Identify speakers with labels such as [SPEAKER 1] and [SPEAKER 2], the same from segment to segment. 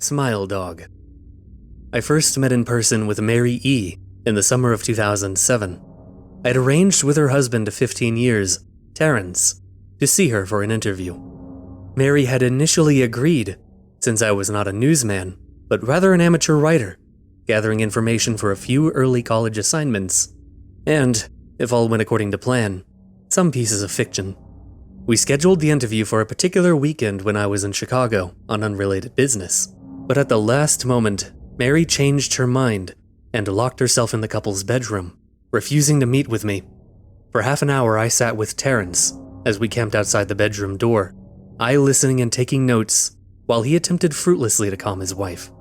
[SPEAKER 1] Smile Dog. I first met in person with Mary E. in the summer of 2007. I had arranged with her husband of 15 years, Terrence, to see her for an interview. Mary had initially agreed, since I was not a newsman, but rather an amateur writer, gathering information for a few early college assignments, and, if all went according to plan, some pieces of fiction. We scheduled the interview for a particular weekend when I was in Chicago on unrelated business, but at the last moment, Mary changed her mind and locked herself in the couple's bedroom, refusing to meet with me. For half an hour I sat with Terrence as we camped outside the bedroom door, I listening and taking notes while he attempted fruitlessly to calm his wife.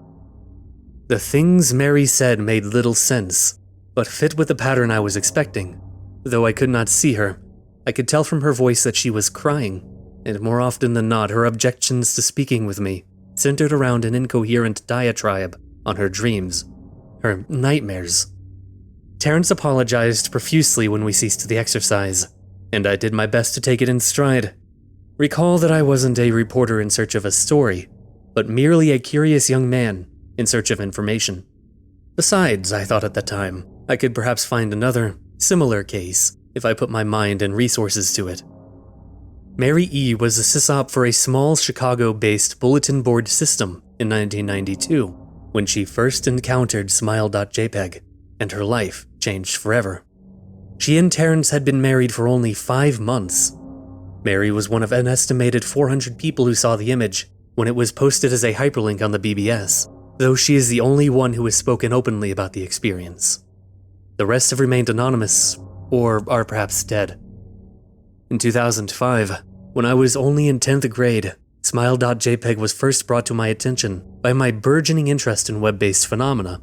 [SPEAKER 1] The things Mary said made little sense, but fit with the pattern I was expecting. Though I could not see her, I could tell from her voice that she was crying, and more often than not her objections to speaking with me centered around an incoherent diatribe on her dreams, her nightmares. Terrence apologized profusely when we ceased the exercise, and I did my best to take it in stride. Recall that I wasn't a reporter in search of a story, but merely a curious young man in search of information. Besides, I thought at the time, I could perhaps find another, similar case if I put my mind and resources to it. Mary E. was a sysop for a small Chicago-based bulletin board system in 1992 when she first encountered Smile.jpg, and her life changed forever. She and Terrence had been married for only 5 months. Mary was one of an estimated 400 people who saw the image when it was posted as a hyperlink on the BBS, though she is the only one who has spoken openly about the experience. The rest have remained anonymous, or are perhaps dead. In 2005, when I was only in 10th grade, Smile.jpg was first brought to my attention by my burgeoning interest in web-based phenomena.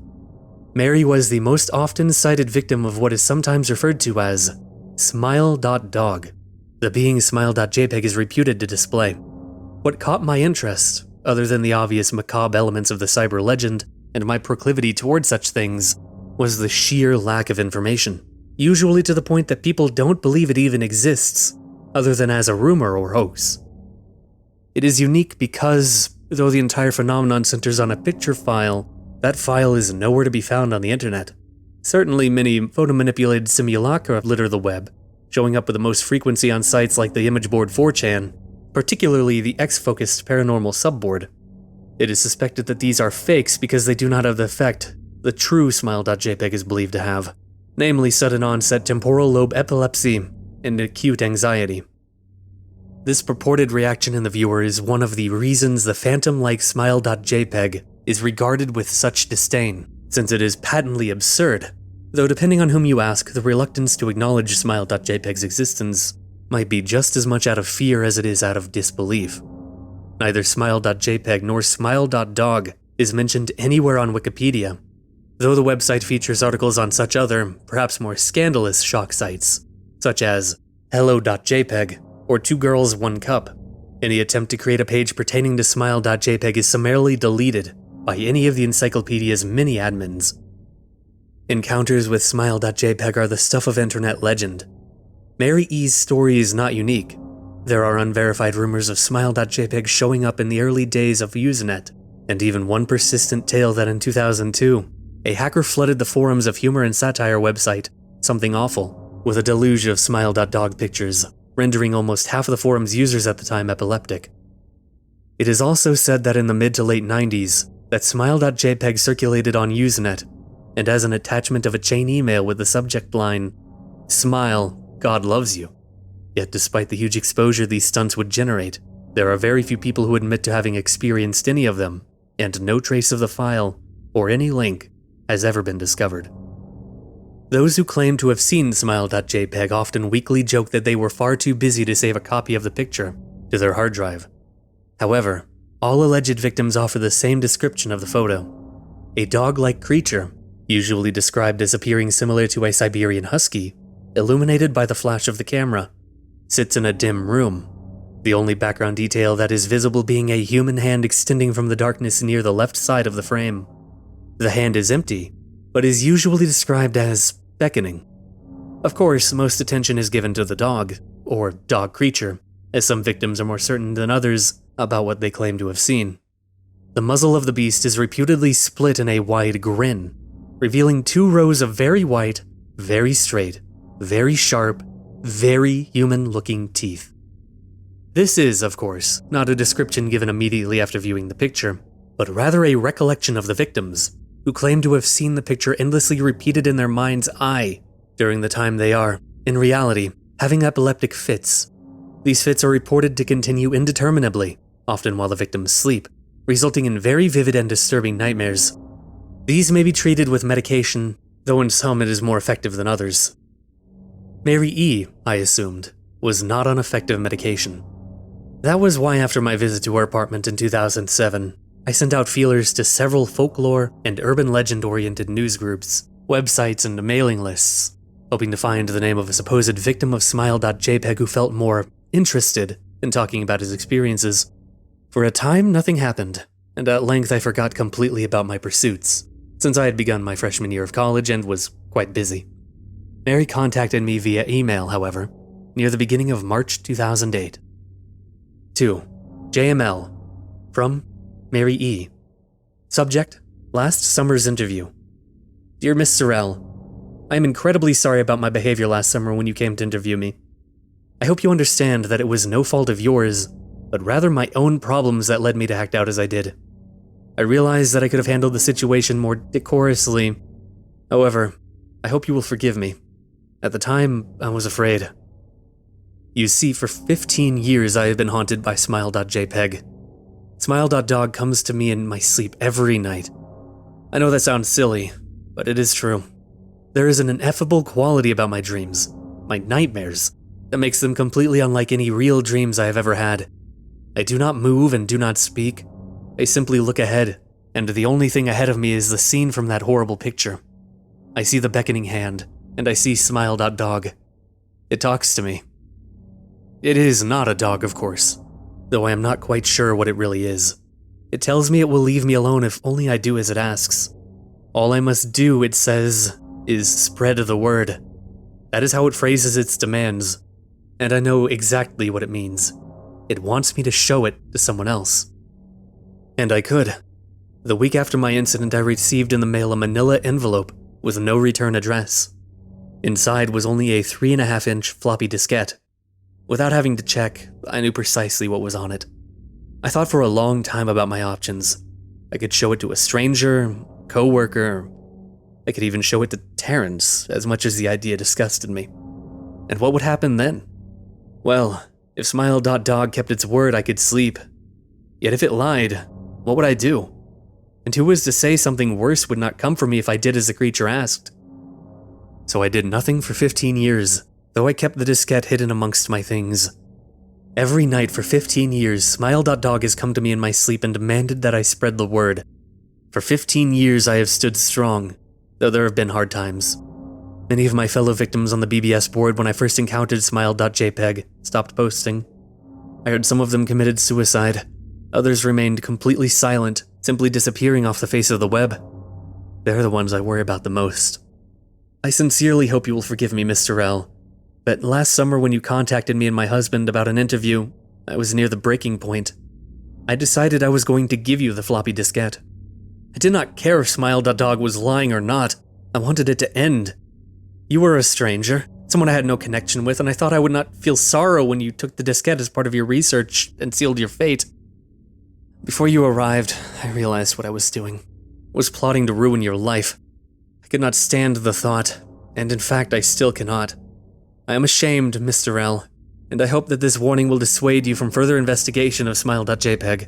[SPEAKER 1] Mary was the most often cited victim of what is sometimes referred to as Smile.dog, the being Smile.jpg is reputed to display. What caught my interest, other than the obvious macabre elements of the cyber legend and my proclivity toward such things, was the sheer lack of information, usually to the point that people don't believe it even exists, other than as a rumor or hoax. It is unique because, though the entire phenomenon centers on a picture file, that file is nowhere to be found on the internet. Certainly many photo-manipulated simulacra litter the web, showing up with the most frequency on sites like the image board 4chan, particularly the X-focused paranormal subboard. It is suspected that these are fakes because they do not have the effect the true Smile.jpg is believed to have, namely sudden onset temporal lobe epilepsy and acute anxiety. This purported reaction in the viewer is one of the reasons the phantom-like Smile.jpg is regarded with such disdain, since it is patently absurd, though depending on whom you ask, the reluctance to acknowledge Smile.jpg's existence might be just as much out of fear as it is out of disbelief. Neither Smile.jpg nor Smile.dog is mentioned anywhere on Wikipedia, though the website features articles on such other, perhaps more scandalous shock sites, such as Hello.jpg or Two Girls, One Cup. Any attempt to create a page pertaining to Smile.jpg is summarily deleted by any of the encyclopedia's many admins. Encounters with Smile.jpg are the stuff of internet legend. Mary E.'s story is not unique. There are unverified rumors of Smile.jpg showing up in the early days of Usenet, and even one persistent tale that in 2002, a hacker flooded the forums of humor and satire website Something Awful with a deluge of Smile.dog pictures, rendering almost half of the forum's users at the time epileptic. It is also said that in the mid to late 90s, that Smile.jpg circulated on Usenet, and as an attachment of a chain email with the subject line, "Smile, God loves you." Yet despite the huge exposure these stunts would generate, there are very few people who admit to having experienced any of them, and no trace of the file, or any link, has ever been discovered. Those who claim to have seen Smile.jpg often weakly joke that they were far too busy to save a copy of the picture to their hard drive. However, all alleged victims offer the same description of the photo. A dog-like creature, usually described as appearing similar to a Siberian husky, illuminated by the flash of the camera, sits in a dim room, the only background detail that is visible being a human hand extending from the darkness near the left side of the frame. The hand is empty, but is usually described as beckoning. Of course, most attention is given to the dog, or dog creature, as some victims are more certain than others about what they claim to have seen. The muzzle of the beast is reputedly split in a wide grin, revealing 2 rows of very white, very straight, very sharp, very human-looking teeth. This is, of course, not a description given immediately after viewing the picture, but rather a recollection of the victims, who claim to have seen the picture endlessly repeated in their mind's eye during the time they are, in reality, having epileptic fits. These fits are reported to continue indeterminably, often while the victims sleep, resulting in very vivid and disturbing nightmares. These may be treated with medication, though in some it is more effective than others. Mary E., I assumed, was not on effective medication. That was why after my visit to her apartment in 2007, I sent out feelers to several folklore and urban legend-oriented news groups, websites, and mailing lists, hoping to find the name of a supposed victim of Smile.jpg who felt more interested in talking about his experiences. For a time, nothing happened, and at length I forgot completely about my pursuits, since I had begun my freshman year of college and was quite busy. Mary contacted me via email, however, near the beginning of March 2008. 2. JML. From Mary E. Subject: Last summer's interview. Dear Miss Sorrell, I am incredibly sorry about my behavior last summer when you came to interview me. I hope you understand that it was no fault of yours, but rather my own problems that led me to act out as I did. I realize that I could have handled the situation more decorously. However, I hope you will forgive me. At the time, I was afraid. You see, for 15 years I have been haunted by Smile.jpg. Smile.dog comes to me in my sleep every night. I know that sounds silly, but it is true. There is an ineffable quality about my dreams, my nightmares, that makes them completely unlike any real dreams I have ever had. I do not move and do not speak. I simply look ahead, and the only thing ahead of me is the scene from that horrible picture. I see the beckoning hand, and I see Smile.dog. It talks to me. It is not a dog, of course, though I am not quite sure what it really is. It tells me it will leave me alone if only I do as it asks. All I must do, it says, is spread the word. That is how it phrases its demands, and I know exactly what it means. It wants me to show it to someone else. And I could. The week after my incident, I received in the mail a manila envelope with no return address. Inside was only a 3.5-inch floppy diskette. Without having to check, I knew precisely what was on it. I thought for a long time about my options. I could show it to a stranger, co-worker. I could even show it to Terrence, as much as the idea disgusted me. And what would happen then? Well, if Smile.dog kept its word, I could sleep. Yet if it lied, what would I do? And who was to say something worse would not come for me if I did as the creature asked? So I did nothing for 15 years, though I kept the diskette hidden amongst my things. Every night for 15 years, Smile.dog has come to me in my sleep and demanded that I spread the word. For 15 years I have stood strong, though there have been hard times. Many of my fellow victims on the BBS board when I first encountered Smile.jpg stopped posting. I heard some of them committed suicide. Others remained completely silent, simply disappearing off the face of the web. They're the ones I worry about the most. I sincerely hope you will forgive me, Mr. L. But last summer when you contacted me and my husband about an interview, I was near the breaking point. I decided I was going to give you the floppy diskette. I did not care if Smile.dog was lying or not. I wanted it to end. You were a stranger, someone I had no connection with, and I thought I would not feel sorrow when you took the diskette as part of your research and sealed your fate. Before you arrived, I realized what I was doing. I was plotting to ruin your life. I could not stand the thought, and in fact I still cannot. I am ashamed, Mr. L, and I hope that this warning will dissuade you from further investigation of Smile.jpg.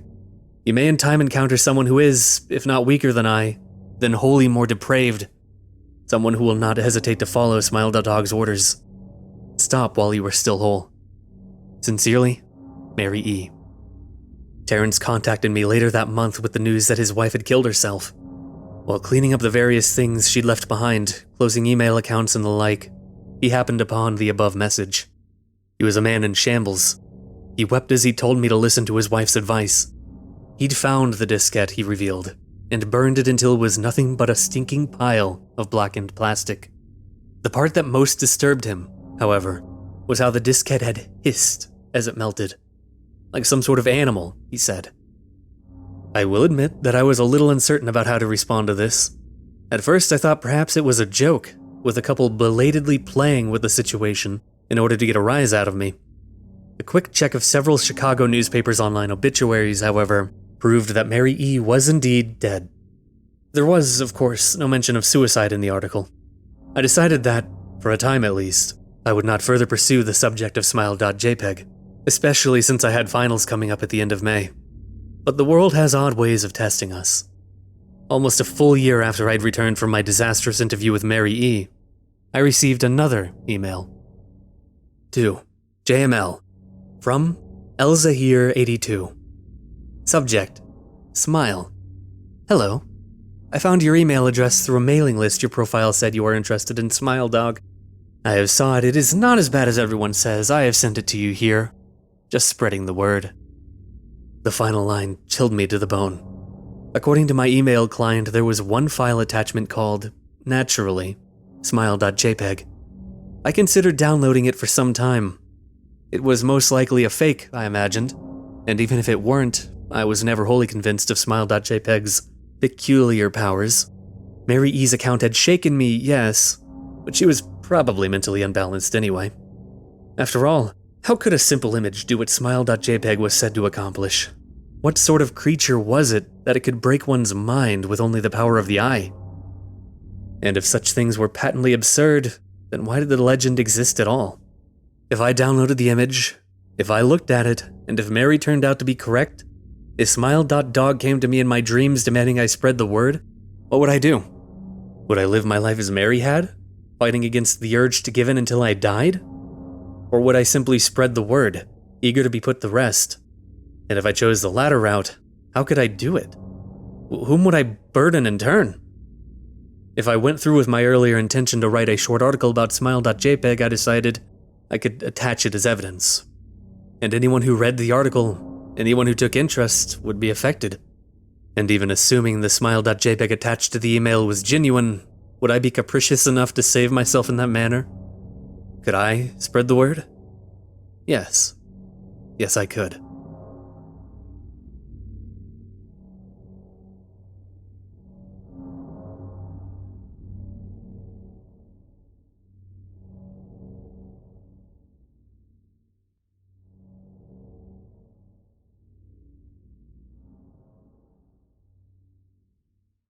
[SPEAKER 1] You may in time encounter someone who is, if not weaker than I, then wholly more depraved. Someone who will not hesitate to follow Smile.dog's orders. Stop while you are still whole. Sincerely, Mary E. Terrence contacted me later that month with the news that his wife had killed herself. While cleaning up the various things she'd left behind, closing email accounts and the like, he happened upon the above message. He was a man in shambles. He wept as he told me to listen to his wife's advice. He'd found the diskette, he revealed, and burned it until it was nothing but a stinking pile of blackened plastic. The part that most disturbed him, however, was how the diskette had hissed as it melted. Like some sort of animal, he said. I will admit that I was a little uncertain about how to respond to this. At first, I thought perhaps it was a joke, with a couple belatedly playing with the situation in order to get a rise out of me. A quick check of several Chicago newspapers' online obituaries, however, proved that Mary E. was indeed dead. There was, of course, no mention of suicide in the article. I decided that, for a time at least, I would not further pursue the subject of Smile.jpg, especially since I had finals coming up at the end of May. But the world has odd ways of testing us. Almost a full year after I'd returned from my disastrous interview with Mary E., I received another email. To JML. From Elzahir82. Subject: Smile. Hello. I found your email address through a mailing list. Your profile said you are interested in Smile Dog. I have saw it. It is not as bad as everyone says. I have sent it to you here. Just spreading the word. The final line chilled me to the bone. According to my email client, there was one file attachment called, naturally, Smile.jpg. I considered downloading it for some time. It was most likely a fake, I imagined, and even if it weren't, I was never wholly convinced of Smile.jpg's peculiar powers. Mary E.'s account had shaken me, yes, but she was probably mentally unbalanced anyway. After all, how could a simple image do what Smile.jpg was said to accomplish? What sort of creature was it that it could break one's mind with only the power of the eye? And if such things were patently absurd, then why did the legend exist at all? If I downloaded the image, if I looked at it, and if Mary turned out to be correct, if Smile.dog came to me in my dreams demanding I spread the word, what would I do? Would I live my life as Mary had, fighting against the urge to give in until I died? Or would I simply spread the word, eager to be put to rest? And if I chose the latter route, how could I do it? Whom would I burden in turn? If I went through with my earlier intention to write a short article about Smile.jpg, I decided I could attach it as evidence. And anyone who read the article, anyone who took interest, would be affected. And even assuming the Smile.jpg attached to the email was genuine, would I be capricious enough to save myself in that manner? Could I spread the word? Yes. Yes, I could.